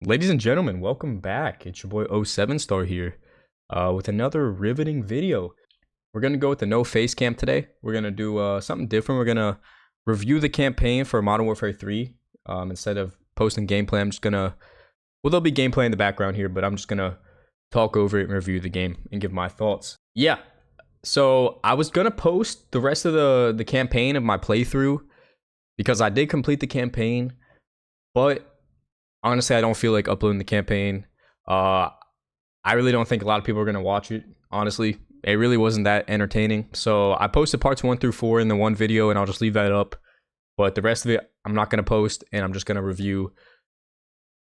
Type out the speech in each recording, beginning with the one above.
Ladies and gentlemen, welcome back. It's your boy 07star here with another riveting video. We're going to go with the no face cam today. We're going to do something different. We're going to review the campaign for Modern Warfare 3. Instead of posting gameplay, I'm just going to... Well, there'll be gameplay in the background here, but I'm just going to talk over it and review the game and give my thoughts. Yeah, so I was going to post the rest of the campaign of my playthrough because I did complete the campaign, but honestly, I don't feel like uploading the campaign. I really don't think a lot of people are going to watch it, honestly. It really wasn't that entertaining. So I posted parts 1 through 4 in the one video, and I'll just leave that up. But the rest of it, I'm not going to post, and I'm just going to review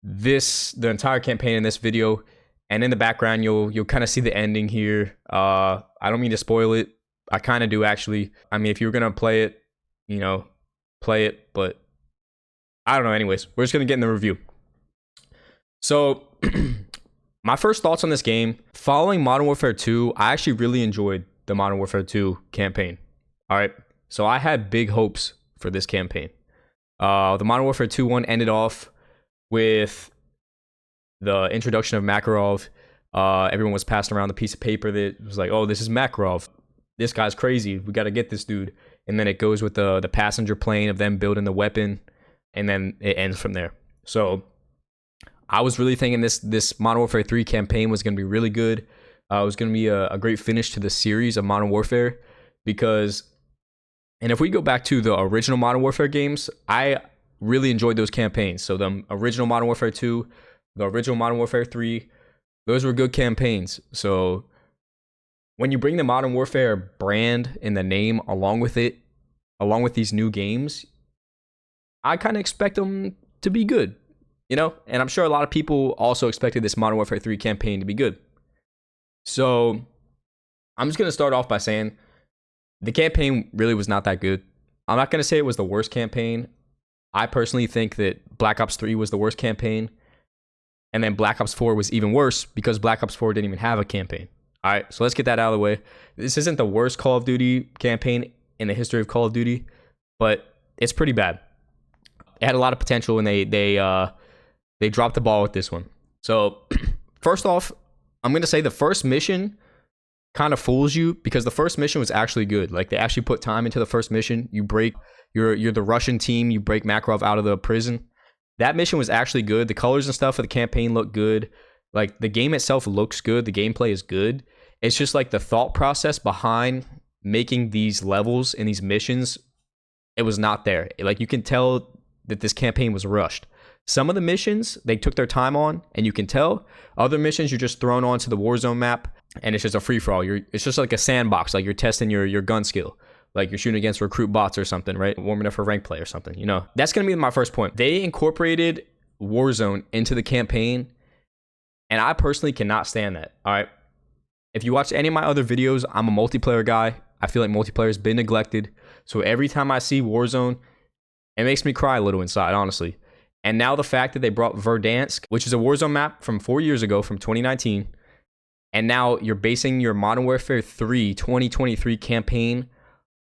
the entire campaign in this video. And in the background, you'll kind of see the ending here. I don't mean to spoil it. I kind of do, actually. I mean, if you're going to play it, play it. But I don't know. Anyways, we're just going to get in the review. So, my first thoughts on this game, following Modern Warfare 2, I actually really enjoyed the Modern Warfare 2 campaign. Alright, so I had big hopes for this campaign. The Modern Warfare 2 one ended off with the introduction of Makarov. Everyone was passing around the piece of paper that was like, oh, this is Makarov. This guy's crazy. We got to get this dude. And then it goes with the passenger plane of them building the weapon. And then it ends from there. So I was really thinking this Modern Warfare 3 campaign was going to be really good. It was going to be a great finish to the series of Modern Warfare because, and if we go back to the original Modern Warfare games, I really enjoyed those campaigns. So the original Modern Warfare 2, the original Modern Warfare 3, those were good campaigns. So when you bring the Modern Warfare brand and the name along with it, along with these new games, I kind of expect them to be good. And I'm sure a lot of people also expected this Modern Warfare 3 campaign to be good. So I'm just going to start off by saying the campaign really was not that good. I'm not going to say it was the worst campaign. I personally think that Black Ops 3 was the worst campaign. And then Black Ops 4 was even worse because Black Ops 4 didn't even have a campaign. All right, so let's get that out of the way. This isn't the worst Call of Duty campaign in the history of Call of Duty, but it's pretty bad. It had a lot of potential, and they dropped the ball with this one. So, first off, I'm going to say the first mission kind of fools you because the first mission was actually good. Like, they actually put time into the first mission. You're the Russian team. You break Makarov out of the prison. That mission was actually good. The colors and stuff of the campaign look good. Like, the game itself looks good. The gameplay is good. It's just like the thought process behind making these levels and these missions, it was not there. Like, you can tell that this campaign was rushed. Some of the missions, they took their time on, and you can tell. Other missions, you're just thrown onto the Warzone map, and it's just a free-for-all. It's just like a sandbox, like you're testing your gun skill. Like you're shooting against recruit bots or something, right? Warming up for rank play or something, That's going to be my first point. They incorporated Warzone into the campaign, and I personally cannot stand that, all right? If you watch any of my other videos, I'm a multiplayer guy. I feel like multiplayer has been neglected. So every time I see Warzone, it makes me cry a little inside, honestly. And now the fact that they brought Verdansk, which is a Warzone map from 4 years ago, from 2019, and now you're basing your Modern Warfare 3 2023 campaign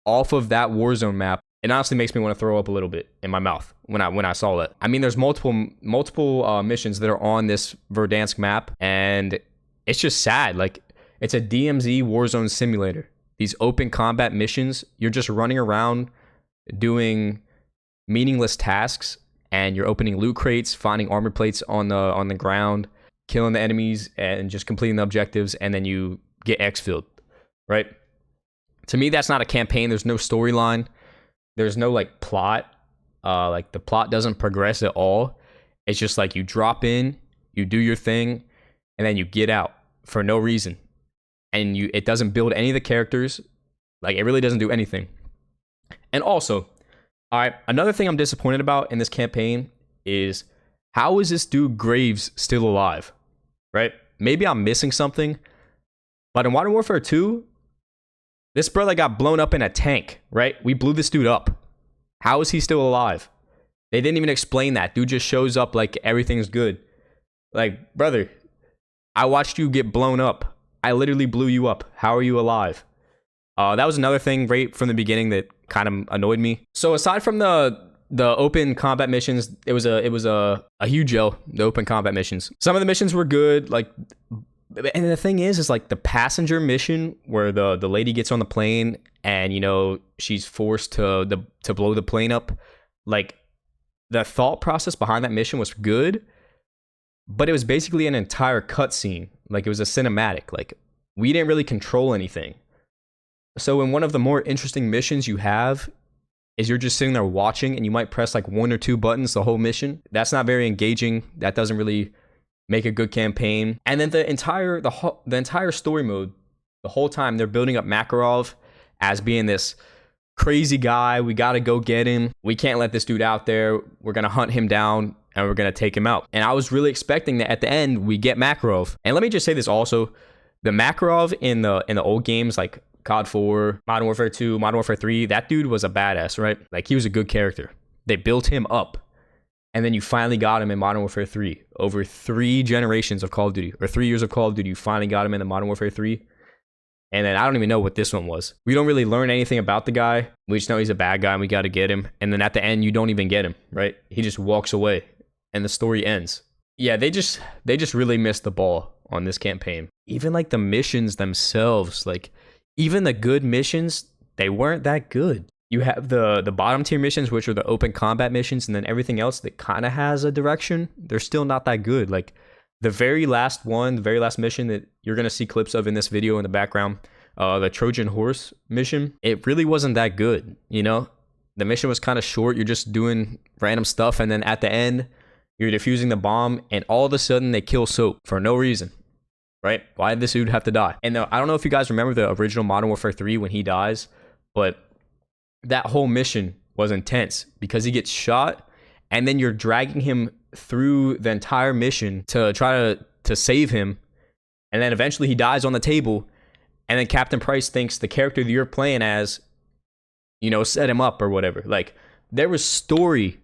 off of that Warzone map, it honestly makes me want to throw up a little bit in my mouth when I saw that. I mean, there's multiple missions that are on this Verdansk map, and it's just sad. Like, it's a DMZ Warzone simulator. These open combat missions, you're just running around doing meaningless tasks. And you're opening loot crates, finding armor plates on the ground, killing the enemies, and just completing the objectives, and then you get exfilled, right? To me, that's not a campaign. There's no storyline. There's no, plot. The plot doesn't progress at all. It's just like you drop in, you do your thing, and then you get out for no reason. And it doesn't build any of the characters. Like, it really doesn't do anything. And also, all right, another thing I'm disappointed about in this campaign is how is this dude Graves still alive, right? Maybe I'm missing something, but in Modern Warfare 2, this brother got blown up in a tank, right? We blew this dude up. How is he still alive? They didn't even explain that. Dude just shows up like everything's good. Like, brother, I watched you get blown up. I literally blew you up. How are you alive? That was another thing right from the beginning that kind of annoyed me. So aside from the The open combat missions, it was a huge L. The open combat missions. Some of the missions were good, like, and the thing is like the passenger mission where the lady gets on the plane and, you know, she's forced to blow the plane up. Like, the thought process behind that mission was good, but it was basically an entire cutscene. Like, it was a cinematic. Like, we didn't really control anything. So in one of the more interesting missions you have is you're just sitting there watching, and you might press like 1 or 2 buttons the whole mission. That's not very engaging. That doesn't really make a good campaign. And then the entire story mode, the whole time they're building up Makarov as being this crazy guy. We got to go get him. We can't let this dude out there. We're going to hunt him down and we're going to take him out. And I was really expecting that at the end we get Makarov. And let me just say this also, the Makarov in the old games like COD 4, Modern Warfare 2, Modern Warfare 3, that dude was a badass, right? Like, he was a good character. They built him up. And then you finally got him in Modern Warfare 3. Over 3 generations of Call of Duty, or 3 years of Call of Duty, you finally got him in the Modern Warfare 3. And then I don't even know what this one was. We don't really learn anything about the guy. We just know he's a bad guy and we got to get him. And then at the end, you don't even get him, right? He just walks away and the story ends. Yeah, they just really missed the ball on this campaign. Even like the missions themselves, like, even the good missions, they weren't that good. You have the bottom tier missions, which are the open combat missions, and then everything else that kind of has a direction. They're still not that good. Like, the very last mission that you're going to see clips of in this video in the background, the Trojan Horse mission, it really wasn't that good, you know? The mission was kind of short. You're just doing random stuff, and then at the end, you're defusing the bomb, and all of a sudden, they kill Soap for no reason. Right? Why did this dude have to die? And I don't know if you guys remember the original Modern Warfare 3 when he dies, but that whole mission was intense because he gets shot and then you're dragging him through the entire mission to try to save him. And then eventually he dies on the table. And then Captain Price thinks the character that you're playing as, you know, set him up or whatever. Like, there was story,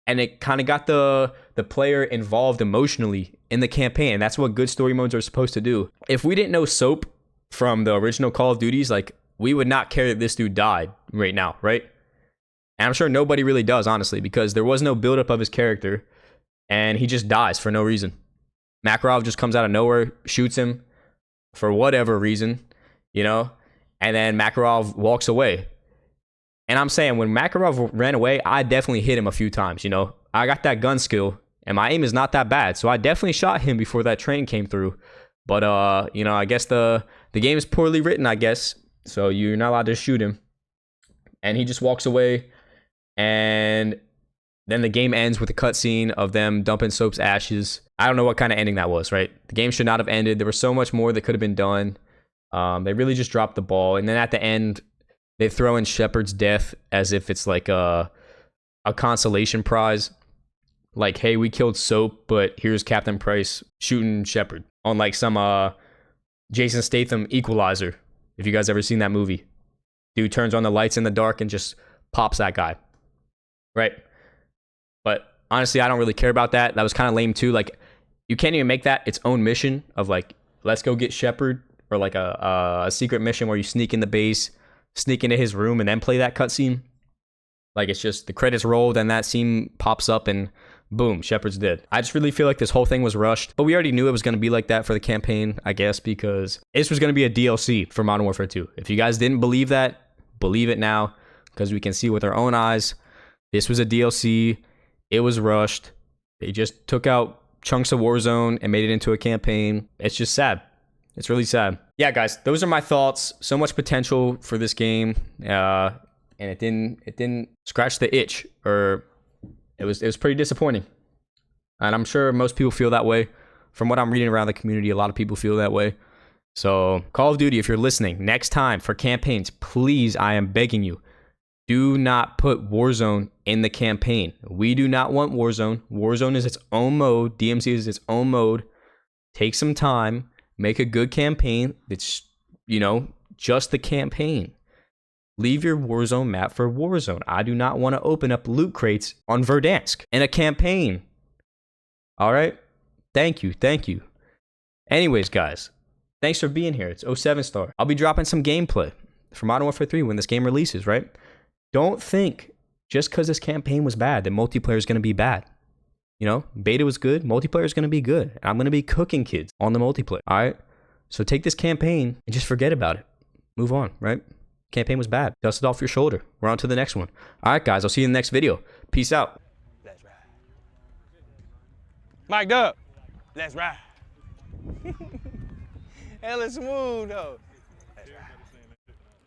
and it kind of got the player involved emotionally in the campaign. That's what good story modes are supposed to do. If we didn't know Soap from the original Call of Duties, like, we would not care that this dude died right now, right? And I'm sure nobody really does, honestly, because there was no buildup of his character, and he just dies for no reason. Makarov just comes out of nowhere, shoots him for whatever reason, you know? And then Makarov walks away. And I'm saying, when Makarov ran away, I definitely hit him a few times, you know? I got that gun skill, and my aim is not that bad, so I definitely shot him before that train came through. But, you know, I guess the game is poorly written, I guess, so you're not allowed to shoot him. And he just walks away, and then the game ends with a cutscene of them dumping Soap's ashes. I don't know what kind of ending that was, right? The game should not have ended. There was so much more that could have been done. They really just dropped the ball, and then at the end, they throw in Shepard's death as if it's like a consolation prize. Like, hey, we killed Soap, but here's Captain Price shooting Shepard on like some Jason Statham Equalizer. If you guys ever seen that movie. Dude turns on the lights in the dark and just pops that guy. Right? But honestly, I don't really care about that. That was kind of lame too. Like, you can't even make that its own mission of like, let's go get Shepard, or like a secret mission where you sneak in the base, sneak into his room, and then play that cutscene. Like, it's just the credits roll, then that scene pops up, and boom, Shepard's dead. I just really feel like this whole thing was rushed, but we already knew it was going to be like that for the campaign, I guess, because this was going to be a DLC for Modern Warfare 2. If you guys didn't believe that, believe it now, because we can see with our own eyes, this was a DLC. It was rushed. They just took out chunks of Warzone and made it into a campaign. It's just sad. It's really sad. Yeah, guys, those are my thoughts. So much potential for this game, and it didn't scratch the itch, or it was pretty disappointing. And I'm sure most people feel that way. From what I'm reading around the community, a lot of people feel that way. So, Call of Duty, if you're listening, next time for campaigns, please, I am begging you, do not put Warzone in the campaign. We do not want Warzone. Warzone is its own mode. DMC is its own mode. Take some time. Make a good campaign that's, you know, just the campaign. Leave your Warzone map for Warzone. I do not want to open up loot crates on Verdansk in a campaign. All right? Thank you. Thank you. Anyways, guys, thanks for being here. It's 07 Star. I'll be dropping some gameplay for Modern Warfare 3 when this game releases, right? Don't think just because this campaign was bad, the multiplayer is going to be bad. You know, beta was good, multiplayer is going to be good. I'm going to be cooking kids on the multiplayer. All right. So take this campaign and just forget about it. Move on, right? Campaign was bad. Dust it off your shoulder. We're on to the next one. All right, guys. I'll see you in the next video. Peace out. Let's ride. Mic'd up. Let's ride. Hella smooth, though. Let's ride.